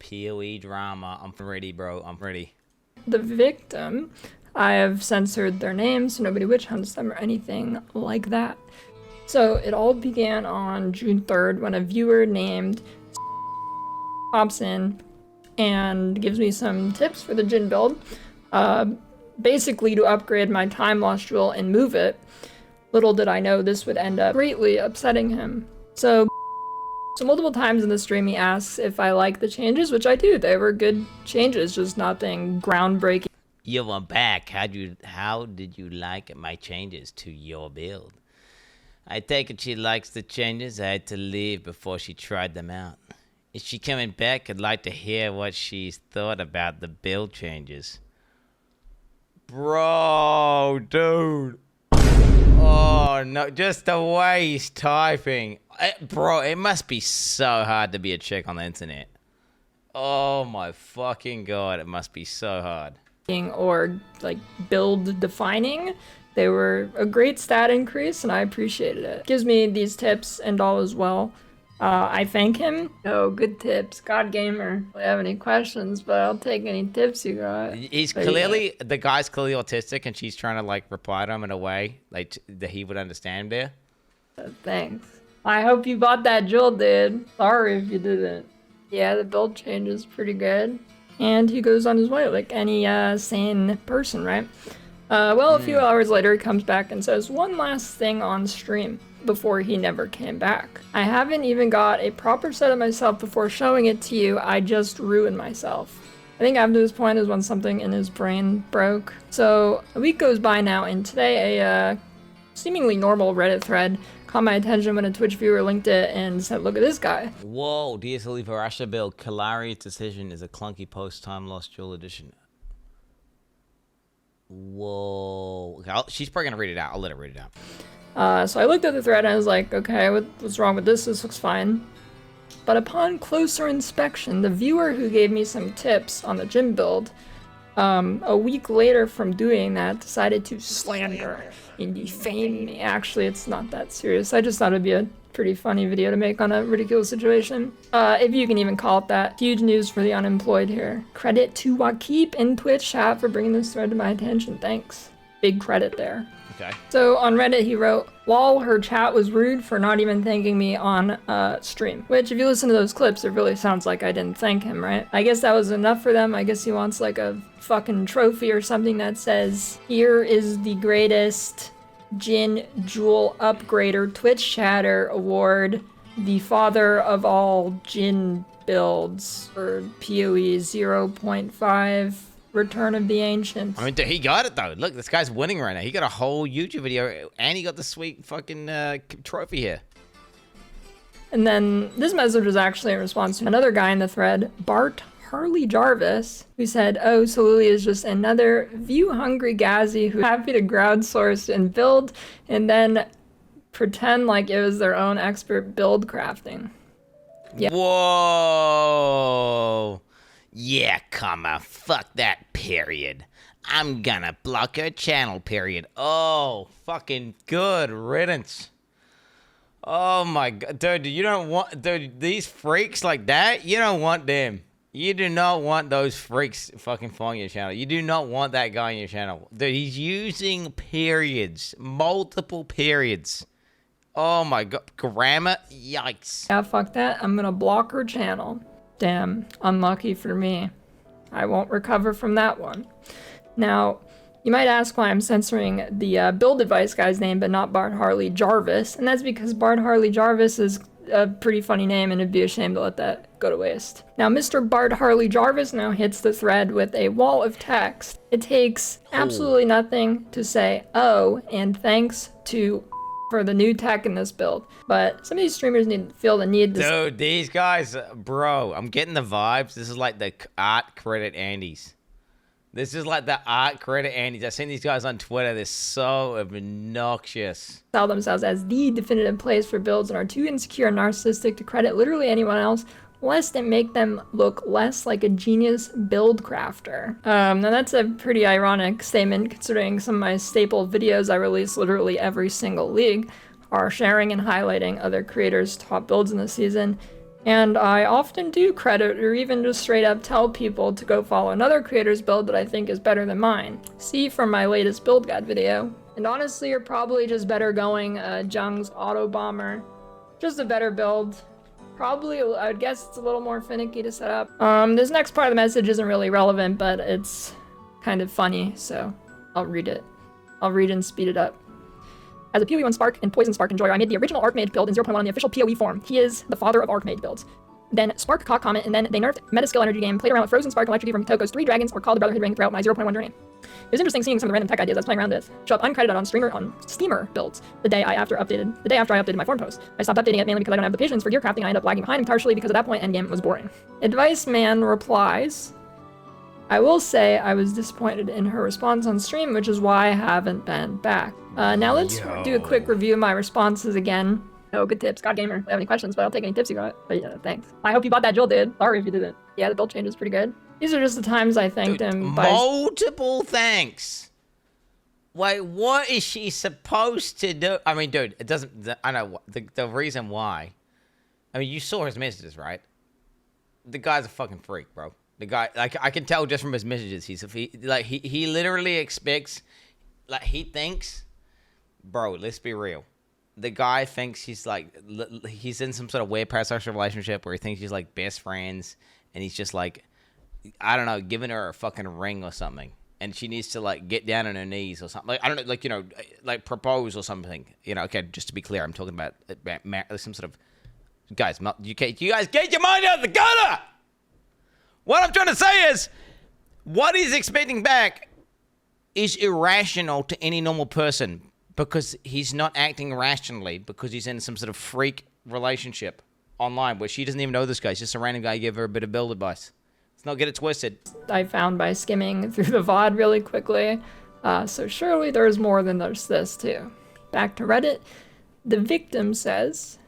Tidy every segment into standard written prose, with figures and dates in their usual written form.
PoE drama. I'm ready, bro. I'm ready. The victim, I have censored their names so nobody witch hunts them or anything like that. So it all began on June 3rd when a viewer named pops in and gives me some tips for the Jin build. Basically to upgrade my time loss jewel and move it. Little did I know this would end up greatly upsetting him. So multiple times in the stream he asks if I like the changes, which I do. They were good changes, just nothing groundbreaking. You are back. How did you like my changes to your build? I take it she likes the changes. I had to leave before she tried them out. Is she coming back? I'd like to hear what she's thought about the build changes. Bro, dude. Oh, no, just the way he's typing. Bro, it must be so hard to be a chick on the internet. Oh my fucking god, it must be so hard. Or like build defining. They were a great stat increase and I appreciated it. Gives me these tips and all as well. I thank him. Oh, good tips. God Gamer. I don't have any questions, but I'll take any tips you got. He's clearly, the guy's clearly autistic and she's trying to like reply to him in a way like that he would understand there. Thanks. I hope you bought that jewel, dude. Sorry if you didn't. Yeah, the build change is pretty good. And he goes on his way like any sane person, right? Well, a few hours later, he comes back and says one last thing on stream before he never came back. I haven't even got a proper set of myself before showing it to you. I just ruined myself. I think after this point is when something in his brain broke. So a week goes by now, and today a seemingly normal Reddit thread caught my attention when a Twitch viewer linked it and said, look at this guy. Whoa, DSLE Varasha build. Kalari's decision is a clunky post-time lost jewel edition. Whoa. Okay, she's probably gonna read it out. I'll let her read it out. So I looked at the thread and I was like, okay, what's wrong with this? This looks fine. But upon closer inspection, the viewer who gave me some tips on the gym build, a week later from doing that, decided to slander and defame me. Actually, it's not that serious. I just thought it'd be a pretty funny video to make on a ridiculous situation. If you can even call it that. Huge news for the unemployed here. Credit to Wakip in Twitch chat for bringing this thread to my attention. Thanks. Big credit there. Okay. So on Reddit he wrote, lol, her chat was rude for not even thanking me on stream. Which if you listen to those clips, it really sounds like I didn't thank him, right? I guess that was enough for them. I guess he wants like a fucking trophy or something that says, here is the greatest Jin Jewel Upgrader Twitch Chatter Award, the father of all Jin builds, for PoE 0.5. Return of the Ancients. I mean, he got it though. Look, this guy's winning right now. He got a whole YouTube video and he got the sweet fucking trophy here. And then this message was actually in response to another guy in the thread, Bart Harley Jarvis, who said, oh, so Lily is just another view-hungry Gazzy who's happy to crowdsource and build and then pretend like it was their own expert build crafting. Yeah. Whoa. Yeah, comma, fuck that, period. I'm gonna block her channel, period. Oh, fucking good riddance. Oh my god, dude, you don't want, dude, these freaks like that, you don't want them. You do not want those freaks fucking following your channel. You do not want that guy on your channel. Dude, he's using periods, multiple periods. Oh my god, grammar, yikes. Yeah, fuck that, I'm gonna block her channel. Damn, unlucky for me. I won't recover from that one. Now, you might ask why I'm censoring the build advice guy's name, but not Bart Harley Jarvis, and that's because Bart Harley Jarvis is a pretty funny name, and it'd be a shame to let that go to waste. Now, Mr. Bart Harley Jarvis now hits the thread with a wall of text. It takes absolutely nothing to say, oh, and thanks to for the new tech in this build, but some of these streamers feel the need to. Dude, these guys, bro, I'm getting the vibes. This is like the art credit Andes. This is like the art credit Andes. I've seen these guys on Twitter. They're so obnoxious. Sell themselves as the definitive place for builds and are too insecure and narcissistic to credit literally anyone else, lest it make them look less like a genius build crafter. Now that's a pretty ironic statement considering some of my staple videos I release literally every single league are sharing and highlighting other creators' top builds in the season. And I often do credit or even just straight up tell people to go follow another creator's build that I think is better than mine. See from my latest build guide video. And honestly, you're probably just better going Jung's Auto Bomber. Just a better build. Probably, I would guess it's a little more finicky to set up. This next part of the message isn't really relevant, but it's kind of funny, so I'll read it. I'll read and speed it up. As a PoE1 Spark and Poison Spark enjoyer, I made the original Archmage build in 0.1 on the official PoE forum. He is the father of Archmage builds. Then Spark caught comment, and then they nerfed Metaskill Energy Game, played around with Frozen Spark and Electric from Toko's 3 Dragons, or called the Brotherhood Ring throughout my 0.1 journey. It was interesting seeing some of the random tech ideas I was playing around with show up uncredited on Steamer builds the day after I updated my forum post. I stopped updating it mainly because I don't have the patience for gear crafting and I ended up lagging behind, and partially because at that point endgame was boring. Advice Man replies, I will say I was disappointed in her response on stream, which is why I haven't been back. Now let's do a quick review of my responses again. Oh, good tips. God Gamer. If you have any questions, but I'll take any tips you got. But yeah, thanks. I hope you bought that jewel, dude. Sorry if you didn't. Yeah, the build change is pretty good. These are just the times I thanked him by... Multiple thanks. Wait, what is she supposed to do? I mean, dude, it doesn't... I know the reason why. I mean, you saw his messages, right? The guy's a fucking freak, bro. The guy, like, I can tell just from his messages. He literally expects... Like, he thinks... Bro, let's be real. The guy thinks he's like... He's in some sort of weird parasocial relationship where he thinks he's like best friends. And he's just like... I don't know, giving her a fucking ring or something, and she needs to like get down on her knees or something. Like I don't know, like like propose or something. Okay, just to be clear, I'm talking about some sort of guys. You guys get your mind out of the gutter. What I'm trying to say is, what he's expecting back is irrational to any normal person because he's not acting rationally because he's in some sort of freak relationship online where she doesn't even know this guy. It's just a random guy give her a bit of build advice. Not get it twisted. I found by skimming through the VOD really quickly. So surely there's more than there's this too. Back to Reddit. The victim says,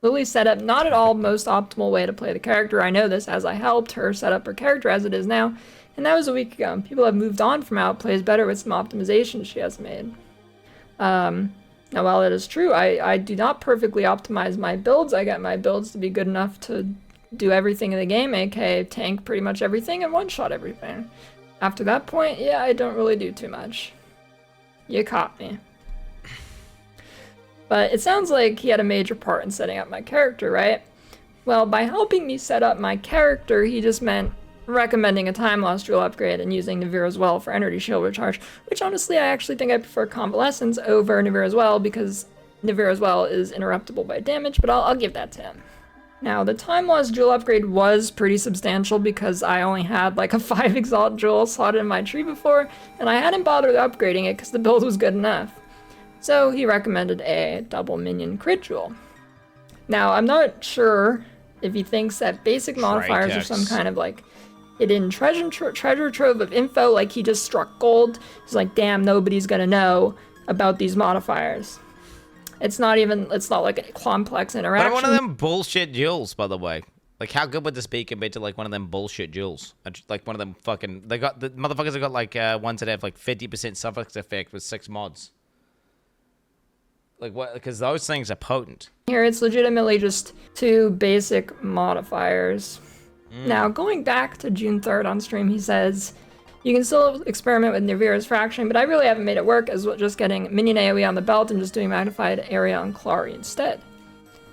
Lily set up not at all most optimal way to play the character. I know this as I helped her set up her character as it is now. And that was a week ago. People have moved on from how it plays better with some optimizations she has made. Now while it is true, I do not perfectly optimize my builds. I get my builds to be good enough to do everything in the game, aka tank pretty much everything and one-shot everything. After that point, yeah, I don't really do too much. You caught me. But it sounds like he had a major part in setting up my character, right? Well, by helping me set up my character, he just meant recommending a time loss drill upgrade and using Navira's Well for energy shield recharge, which honestly I actually think I prefer Convalescence over Navira's Well because Navira's Well is interruptible by damage, but I'll give that to him. Now, the time loss jewel upgrade was pretty substantial because I only had like a 5 exalt jewel slotted in my tree before, and I hadn't bothered upgrading it because the build was good enough. So he recommended a double minion crit jewel. Now, I'm not sure if he thinks that basic modifiers are some kind of like hidden treasure trove of info, like he just struck gold. He's like, damn, nobody's gonna know about these modifiers. It's not like a complex interaction. But one of them bullshit jewels, by the way. Like, how good would this be compared to, like, one of them bullshit jewels? Like, one of them fucking... The motherfuckers have got, like, ones that have, like, 50% suffix effect with 6 mods. Like, what? Because those things are potent. Here, it's legitimately just 2 basic modifiers. Now, going back to June 3rd on stream, he says... You can still experiment with Navira's Fracturing, but I really haven't made it work as well, just getting minion AoE on the belt and just doing magnified area on Clary instead.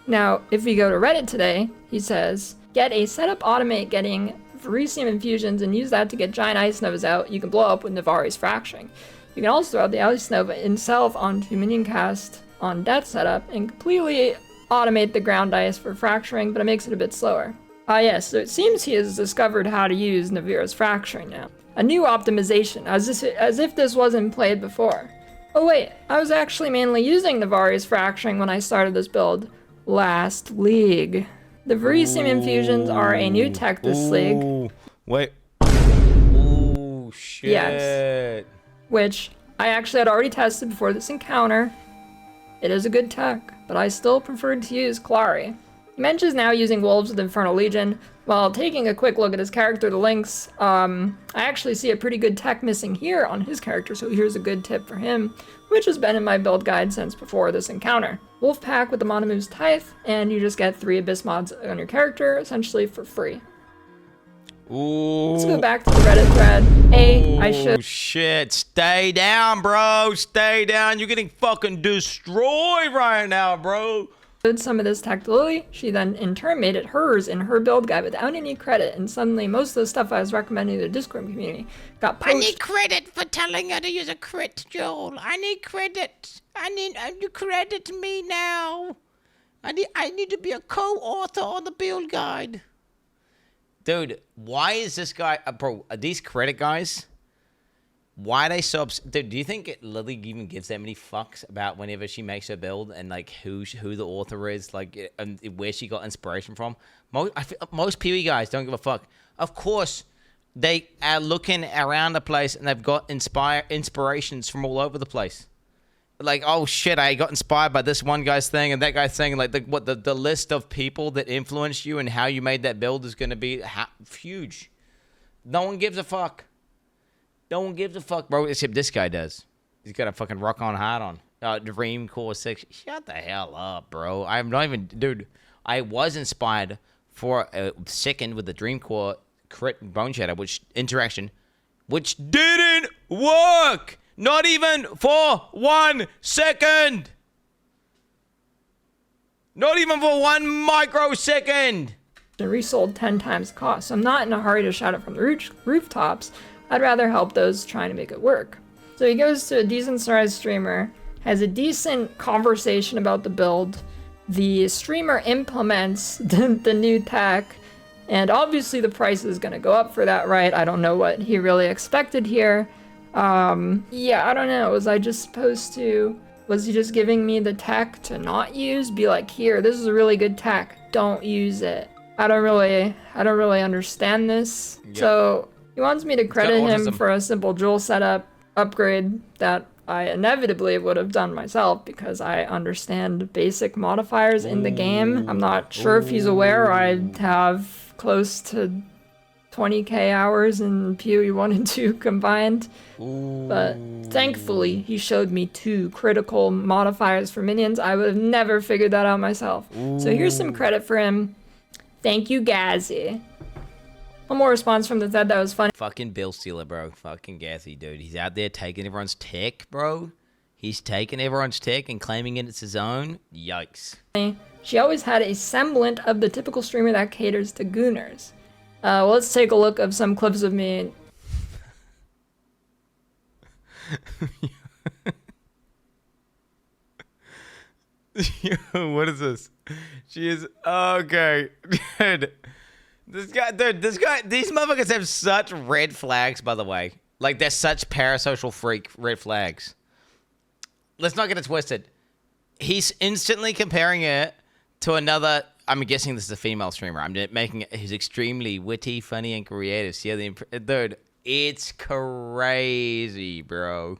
Now, if we go to Reddit today, he says, get a setup automate getting Verisium infusions and use that to get giant ice novas out you can blow up with Navari's Fracturing. You can also throw the ice nova itself onto minion cast on death setup and completely automate the ground ice for fracturing, but it makes it a bit slower. Yes, so it seems he has discovered how to use Navira's Fracturing now. A new optimization, as if this wasn't played before. Oh wait, I was actually mainly using Navari's Fracturing when I started this build last league. The Verisium infusions are a new tech this league. Wait. Ooh, shit. Yes. Which I actually had already tested before this encounter. It is a good tech, but I still preferred to use Clary. He mentions now using wolves with Infernal Legion. While taking a quick look at his character, the links, I actually see a pretty good tech missing here on his character, so here's a good tip for him, which has been in my build guide since before this encounter. Wolf Pack with the Monomoose Tithe, and you just get 3 Abyss mods on your character, essentially for free. Ooh. Let's go back to the Reddit thread. I should... Shit, stay down, bro. Stay down. You're getting fucking destroyed right now, bro. Some of this tech to Lily. She then in turn made it hers in her build guide without any credit, and suddenly most of the stuff I was recommending to the Discord community got poached. I need credit for telling her to use a crit, Joel. I need credit. I need you credit me now. I need to be a co-author on the build guide. Dude, why is this guy, bro? Are these credit guys? Why are they so upset? Dude, do you think Lily even gives that many fucks about whenever she makes her build and like who the author is, like, and where she got inspiration from? Most PvE guys don't give a fuck. Of course, they are looking around the place and they've got inspirations from all over the place. Like, oh shit, I got inspired by this one guy's thing and that guy's thing. Like, the list of people that influenced you and how you made that build is going to be huge. No one gives a fuck. No one gives a fuck, bro, except this guy does. He's got a fucking rock on hard on. Dream Core 6. Shut the hell up, bro. I'm not even... Dude, I was inspired for a second with the Dream Core crit Bone Shadow, which didn't work! Not even for 1 second! Not even for 1 microsecond! And resold 10 times cost, so I'm not in a hurry to shout it from the rooftops. I'd rather help those trying to make it work. So he goes to a decent sized streamer, has a decent conversation about the build. The streamer implements the new tech, and obviously the price is gonna go up for that, right? I don't know what he really expected here. Yeah, I don't know. Was I just supposed to... Was he just giving me the tech to not use? Be like, here, this is a really good tech. Don't use it. I don't really understand this. Yep. So... He wants me to credit him for a simple Joel setup upgrade that I inevitably would have done myself because I understand basic modifiers in the game. I'm not sure if he's aware I have close to 20k hours in PoE 1 and 2 combined. But thankfully, he showed me 2 critical modifiers for minions. I would have never figured that out myself. So here's some credit for him. Thank you, Gazzy. One more response from the thread that was funny. Fucking Bill Stealer, bro. Fucking Gassy, dude. He's out there taking everyone's tech, bro. He's taking everyone's tech and claiming it's his own. Yikes. She always had a semblant of the typical streamer that caters to gooners. Well, let's take a look of some clips of me. What is this? She is... Okay. Dude. These motherfuckers have such red flags, by the way. Like, they're such parasocial freak red flags. Let's not get it twisted. He's instantly comparing it to another... I'm guessing this is a female streamer. I'm making it... Who's extremely witty, funny, and creative. See, dude, it's crazy, bro.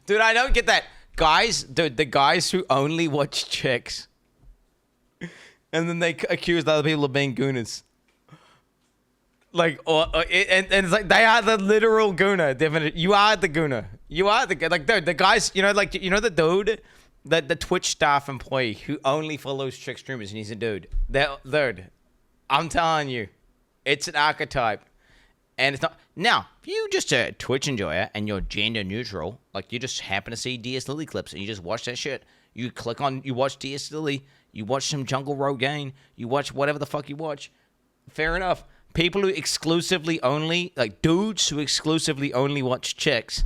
Dude, I don't get that. Guys, dude, the guys who only watch chicks... And then they accuse other people of being gooners. Like, and it's like, they are the literal gooner. Definitely. You are the gooner. You are the, like, dude, the guys, you know, like, you know the dude, the Twitch staff employee who only follows chick streamers and he's a dude. Dude, I'm telling you, it's an archetype. And it's not, now, if you just a Twitch enjoyer and you're gender neutral, like you just happen to see DS Lily clips and you just watch that shit. You click on, you watch DS Lily, you watch some Jungle Rogaine, you watch whatever the fuck you watch. Fair enough. People who exclusively only, like dudes who exclusively only watch chicks,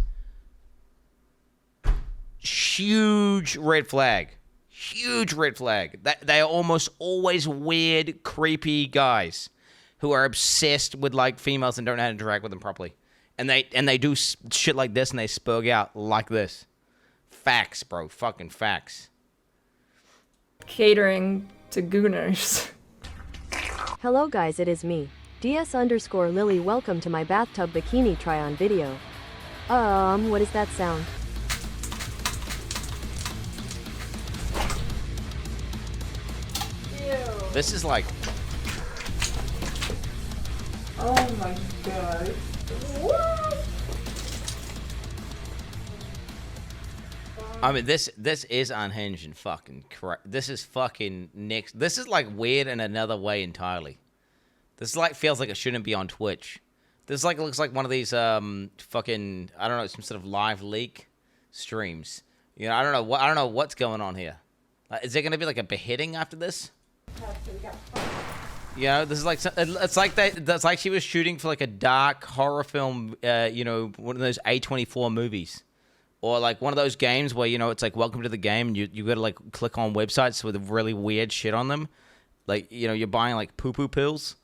huge red flag. Huge red flag. They are almost always weird, creepy guys who are obsessed with like females and don't know how to interact with them properly. And they do shit like this and they spurg out like this. Facts, bro. Fucking facts. Catering to gooners. Hello guys, it is me, DS_Lily. Welcome to my bathtub bikini try-on video. What is that sound? Ew. This is like... Oh my god. What? I mean, this is unhinged and fucking correct. This is fucking next. This is like weird in another way entirely. This like feels like it shouldn't be on Twitch. This like looks like one of these fucking, I don't know, some sort of live leak streams. You know, I don't know what's going on here. Is there gonna be like a beheading after this? You know, this is like it's like that's like she was shooting for like a dark horror film. You know, one of those A24 movies. Or like one of those games where, you know, it's like welcome to the game and you got to like click on websites with really weird shit on them. Like, you know, you're buying like poo-poo pills.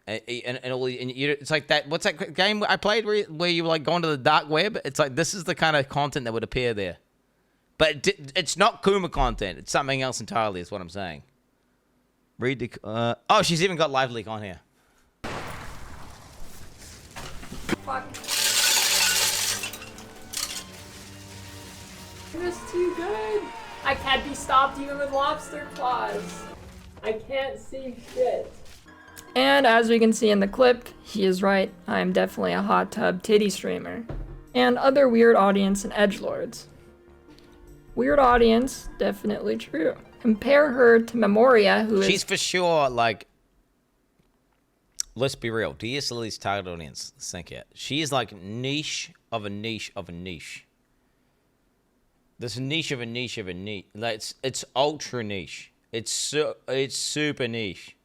And it's like that. What's that game I played where you like go onto the dark web? It's like this is the kind of content that would appear there. But it's not Kuma content. It's something else entirely is what I'm saying. Read the... oh, she's even got Live Leak on here. Fuck. It was too good. I can't be stopped even with lobster claws. I can't see shit. And as we can see in the clip, he is right. I am definitely a hot tub titty streamer. And other weird audience and edgelords. Weird audience, definitely true. Compare her to Memoria, who is... She's for sure, like... Let's be real. DS Lily's target audience, let's think it. She is like niche of a niche of a niche. This niche of a niche of a niche. Like it's ultra niche. It's super niche.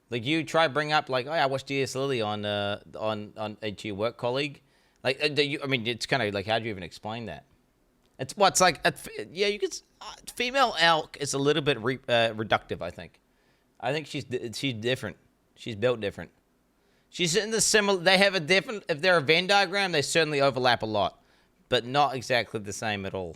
Like you try to bring up like, oh yeah, I watched DS Lily on to your work colleague. Like I mean, it's kind of like, how do you even explain that? It's what's like, yeah, you could. Female elk is a little bit reductive. I think she's different. She's built different. She's in the similar. They have a different. If they're a Venn diagram, they certainly overlap a lot, but not exactly the same at all.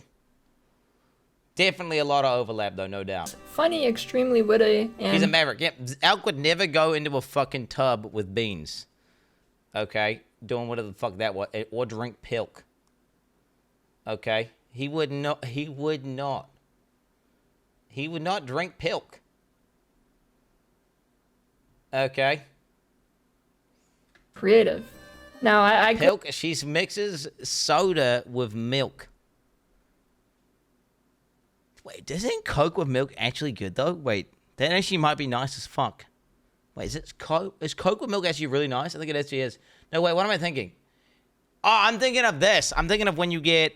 Definitely a lot of overlap, though, no doubt. Funny, extremely witty, and... He's a maverick. Yep, elk would never go into a fucking tub with beans. Okay? Doing whatever the fuck that was. Or drink pilk. Okay? He would not. He would not. He would not drink pilk. Okay? Creative. Now, I Pilk, she mixes soda with milk. Wait, isn't Coke with milk actually good, though? Wait, that actually might be nice as fuck. Wait, is Coke with milk actually really nice? I think it actually is. No, wait, what am I thinking? Oh, I'm thinking of this. I'm thinking of when you get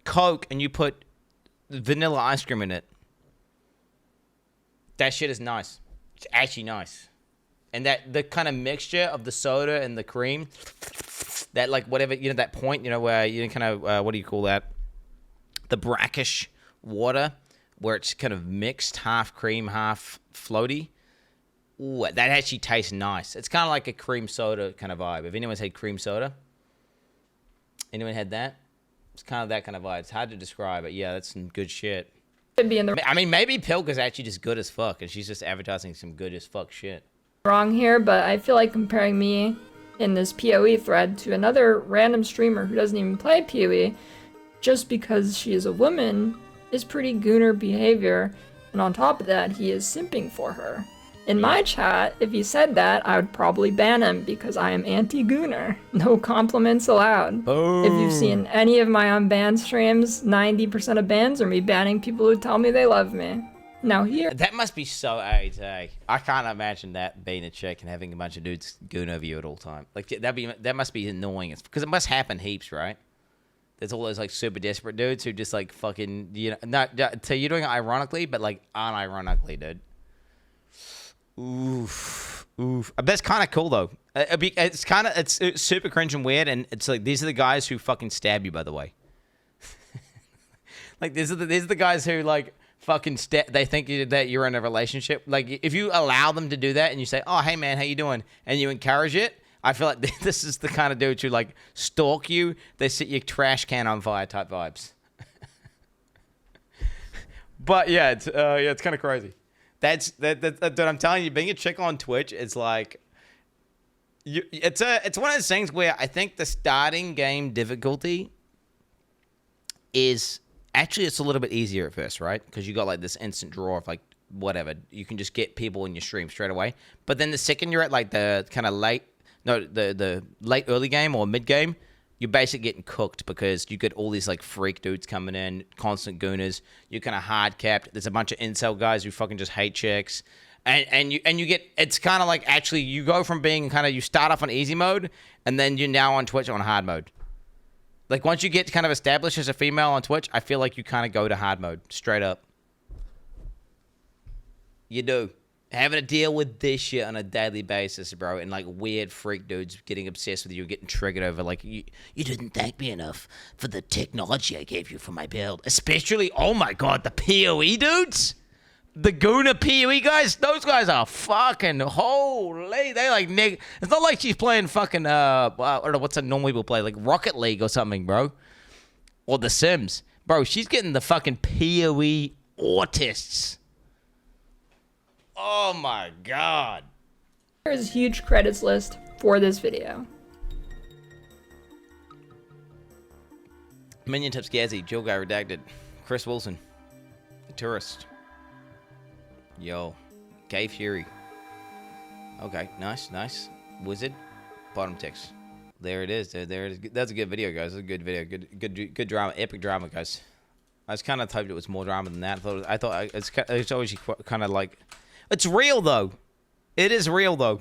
Coke and you put vanilla ice cream in it. That shit is nice. It's actually nice. And that the kind of mixture of the soda and the cream, that like whatever, you know, that point, you know, where you kind of, what do you call that? The brackish water, where it's kind of mixed, half cream, half floaty. Ooh, that actually tastes nice. It's kind of like a cream soda kind of vibe. If anyone's had cream soda, anyone had that? It's kind of that kind of vibe. It's hard to describe, but yeah, that's some good shit. be in the I mean, maybe Pilk is actually just good as fuck, and she's just advertising some good as fuck shit. wrong here, but I feel like comparing me in this PoE thread to another random streamer who doesn't even play PoE, just because she is a woman, is pretty gooner behavior, and on top of that, he is simping for her. In my chat, if he said that, I would probably ban him because I am anti-gooner. No compliments allowed. Boom. If you've seen any of my unbanned streams, 90% of bans are me banning people who tell me they love me. Now here... That must be so AIDS, eh? I can't imagine that being a chick and having a bunch of dudes goon over you at all time. Like, that must be annoying. Because it must happen heaps, right? There's all those, like, super desperate dudes who just, like, fucking, you know... So you're doing it ironically, but, like, unironically, dude. Oof. That's kind of cool, though. It's super cringe and weird, and it's like, these are the guys who fucking stab you, by the way. Like, these are the guys who, like... fucking they think that you're in a relationship. Like, if you allow them to do that and you say, oh, hey, man, how you doing? And you encourage it, I feel like this is the kind of dude who, like, stalk you. They set your trash can on fire type vibes. But, yeah, it's kind of crazy. That's I'm telling you, being a chick on Twitch is like... It's one of those things where I think the starting game difficulty is... Actually, it's a little bit easier at first, right? Because you got, like, this instant draw of, like, whatever. You can just get people in your stream straight away. But then the second you're at like the kind of the late early game or mid game, you're basically getting cooked because you get all these like freak dudes coming in, constant gooners. You're kind of hard capped. There's a bunch of incel guys who fucking just hate chicks. And you get, it's kind of like actually you go from being kind of, you start off on easy mode and then you're now on Twitch on hard mode. Like once you get kind of established as a female on Twitch, I feel like you kind of go to hard mode straight up. You do. Having to deal with this shit on a daily basis, bro, and like weird freak dudes getting obsessed with you, getting triggered over like you didn't thank me enough for the technology I gave you for my build. Especially, oh my god, the PoE dudes, the Gooner PoE guys. Those guys are fucking holy. They like it's not like she's playing fucking I don't know what's a normal people play, like Rocket League or something, bro, or The Sims, bro. She's getting the fucking PoE autists. Oh my god. There's a huge credits list for this video. Minion Tips Gazzy, Jill Guy Redacted, Chris Wilson, The Tourist. Yo, Gay Fury. Okay, nice. Wizard, bottom text. There it is. There it is. That's a good video, guys. That's a good video. Good drama. Epic drama, guys. I was kind of hoped it was more drama than that. I thought it's always kind of like, it's real though. It is real though,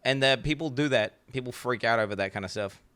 and people do that. People freak out over that kind of stuff.